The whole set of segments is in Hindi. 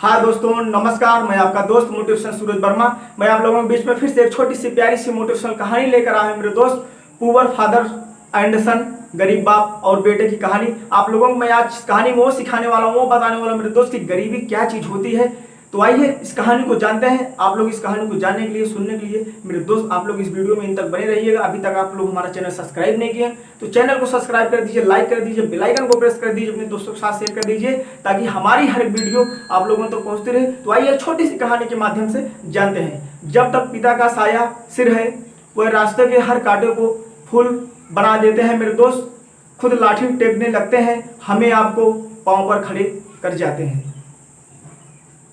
हाँ दोस्तों नमस्कार, मैं आपका दोस्त मोटिवेशन सूरज वर्मा। मैं आप लोगों के बीच में फिर से एक छोटी सी प्यारी सी मोटिवेशनल कहानी लेकर आया हूं मेरे दोस्त। पुअर फादर एंड सन, गरीब बाप और बेटे की कहानी। आप लोगों को मैं आज कहानी में वो सिखाने वाला हूँ, वो बताने वाला हूँ मेरे दोस्त की गरीबी क्या चीज होती है। तो आइए इस कहानी को जानते हैं। आप लोग इस कहानी को जानने के लिए, सुनने के लिए मेरे दोस्त आप लोग इस वीडियो में इन तक बने रहिएगा। अभी तक आप लोग हमारा चैनल सब्सक्राइब नहीं किए तो चैनल को सब्सक्राइब कर दीजिए, लाइक कर दीजिए, बेल आइकन को प्रेस कर दीजिए, अपने दोस्तों के साथ शेयर कर दीजिए ताकि हमारी हर एक वीडियो आप लोगों तक पहुंचती रहे। तो आइए छोटी सी कहानी के माध्यम से जानते हैं। जब तक पिता का साया सिर है, वह रास्ते के हर कांटे को फूल बना देते हैं मेरे दोस्त। खुद लाठी टेकने लगते हैं, हमें आपको पांव पर खड़े कर जाते हैं।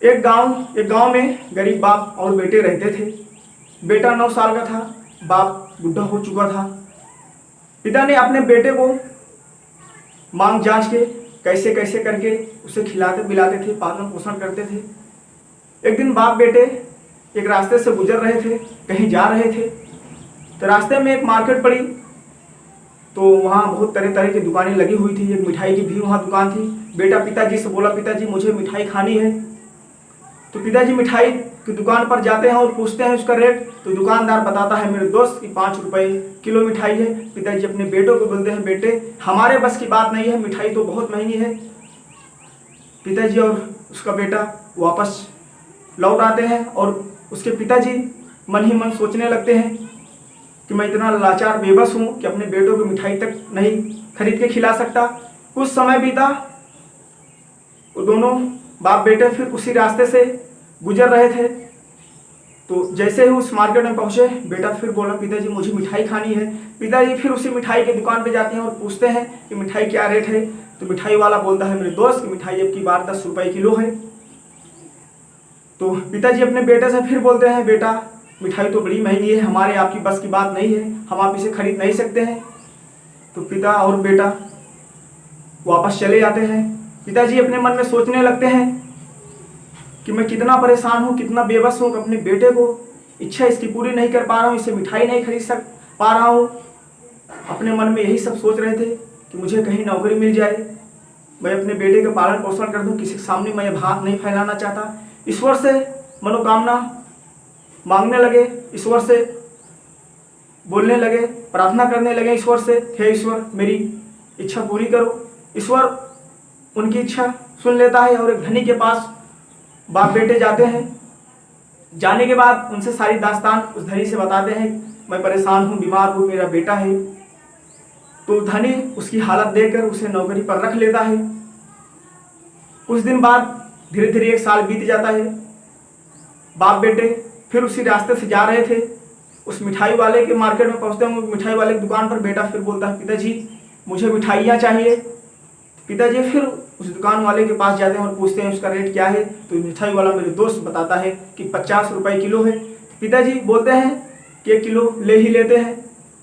एक गांव में गरीब बाप और बेटे रहते थे। बेटा 9 साल का था, बाप बुढ़ा हो चुका था। पिता ने अपने बेटे को मांग जांच के कैसे कैसे करके उसे खिलाते पिलाते थे, पालन पोषण करते थे। एक दिन बाप बेटे एक रास्ते से गुजर रहे थे, कहीं जा रहे थे। तो रास्ते में एक मार्केट पड़ी, तो वहाँ बहुत तरह तरह की दुकानें लगी हुई थी। एक मिठाई की भी वहाँ दुकान थी। बेटा पिताजी से बोला, पिताजी मुझे मिठाई खानी है। तो पिताजी मिठाई की दुकान पर जाते हैं और पूछते हैं उसका रेट। तो दुकानदार बताता है मेरे दोस्त कि 5 रुपए किलो मिठाई है। पिताजी अपने बेटों को बोलते हैं, बेटे हमारे बस की बात नहीं है, मिठाई तो बहुत महंगी है। पिताजी और उसका बेटा वापस लौट आते हैं और उसके पिताजी मन ही मन सोचने लगते हैं कि मैं इतना लाचार बेबस हूँ कि अपने बेटों को मिठाई तक नहीं खरीद के खिला सकता। कुछ समय बीता, वो दोनों बाप बेटे फिर उसी रास्ते से गुजर रहे थे। तो जैसे ही उस मार्केट में पहुंचे, बेटा फिर बोला, पिताजी मुझे मिठाई खानी है। पिताजी फिर उसी मिठाई की दुकान पे जाते हैं और पूछते हैं कि मिठाई क्या रेट है। तो मिठाई वाला बोलता है मेरे दोस्त कि मिठाई अब की बार 10 रुपए किलो है। तो पिताजी अपने बेटे से फिर बोलते हैं, बेटा मिठाई तो बड़ी महंगी है, हमारे आपकी बस की बात नहीं है, हम आप इसे खरीद नहीं सकते हैं। तो पिता और बेटा वापस चले जाते हैं। पिताजी अपने मन में सोचने लगते हैं कि मैं कितना परेशान हूँ, कितना बेबस हूँ, अपने बेटे को इच्छा इसकी पूरी नहीं कर पा रहा हूँ, इसे मिठाई नहीं खरीद पा रहा हूँ। अपने मन में यही सब सोच रहे थे कि मुझे कहीं नौकरी मिल जाए, मैं अपने बेटे का पालन पोषण कर दूँ, किसी के सामने मैं हाथ नहीं फैलाना चाहता। ईश्वर से मनोकामना मांगने लगे, ईश्वर से बोलने लगे, प्रार्थना करने लगे ईश्वर से, हे ईश्वर मेरी इच्छा पूरी करो। ईश्वर उनकी इच्छा सुन लेता है और एक धनी के पास बाप बेटे जाते हैं। जाने के बाद उनसे सारी दास्तान उस धनी से बताते हैं, मैं परेशान हूँ, बीमार हूँ, मेरा बेटा है। तो धनी उसकी हालत देखकर उसे नौकरी पर रख लेता है। कुछ दिन बाद धीरे धीरे 1 साल बीत जाता है। बाप बेटे फिर उसी रास्ते से जा रहे थे। उस मिठाई वाले के मार्केट में पहुंचते हैं। मिठाई वाले की दुकान पर बेटा फिर बोलता है, पिताजी मुझे मिठाइयाँ चाहिए। पिताजी फिर उस दुकान वाले के पास जाते हैं और पूछते हैं उसका रेट क्या है। तो मिठाई वाला मेरे दोस्त बताता है कि 50 रुपए किलो है। पिताजी बोलते हैं कि 1 किलो ले ही लेते हैं।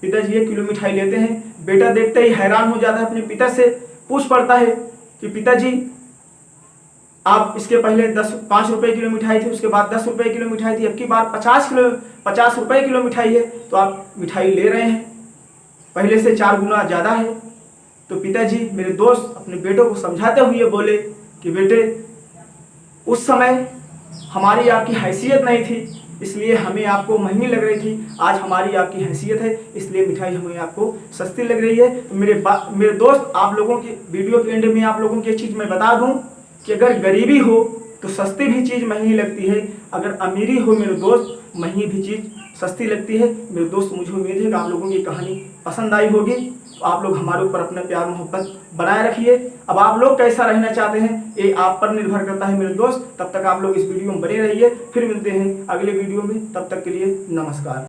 पिताजी 1 किलो मिठाई लेते हैं। बेटा देखते ही हैरान हो जाता है, अपने पिता से पूछ पड़ता है कि पिताजी आप इसके पहले 5 रुपए किलो मिठाई थी, उसके बाद 10 रुपए किलो मिठाई थी, अब की बार 50 रुपए किलो मिठाई है, तो आप मिठाई ले रहे हैं, पहले से 4 गुना ज़्यादा है। तो पिताजी मेरे दोस्त अपने बेटों को समझाते हुए बोले कि बेटे उस समय हमारी आपकी हैसियत नहीं थी, इसलिए हमें आपको महंगी लग रही थी। आज हमारी आपकी हैसियत है, इसलिए मिठाई हमें आपको सस्ती लग रही है। तो मेरे दोस्त, आप लोगों की वीडियो के एंड में आप लोगों की एक चीज़ मैं बता दूं कि अगर गरीबी हो तो सस्ती भी चीज़ महंगी लगती है, अगर अमीरी हो मेरे दोस्त महंगी भी चीज़ सस्ती लगती है। मेरे दोस्त, मुझे उम्मीद है कि आप लोगों की कहानी पसंद आई होगी। तो आप लोग हमारे ऊपर अपना प्यार मोहब्बत बनाए रखिए। अब आप लोग कैसा रहना चाहते हैं ये आप पर निर्भर करता है मेरे दोस्त। तब तक आप लोग इस वीडियो में बने रहिए। फिर मिलते हैं अगले वीडियो में, तब तक के लिए नमस्कार।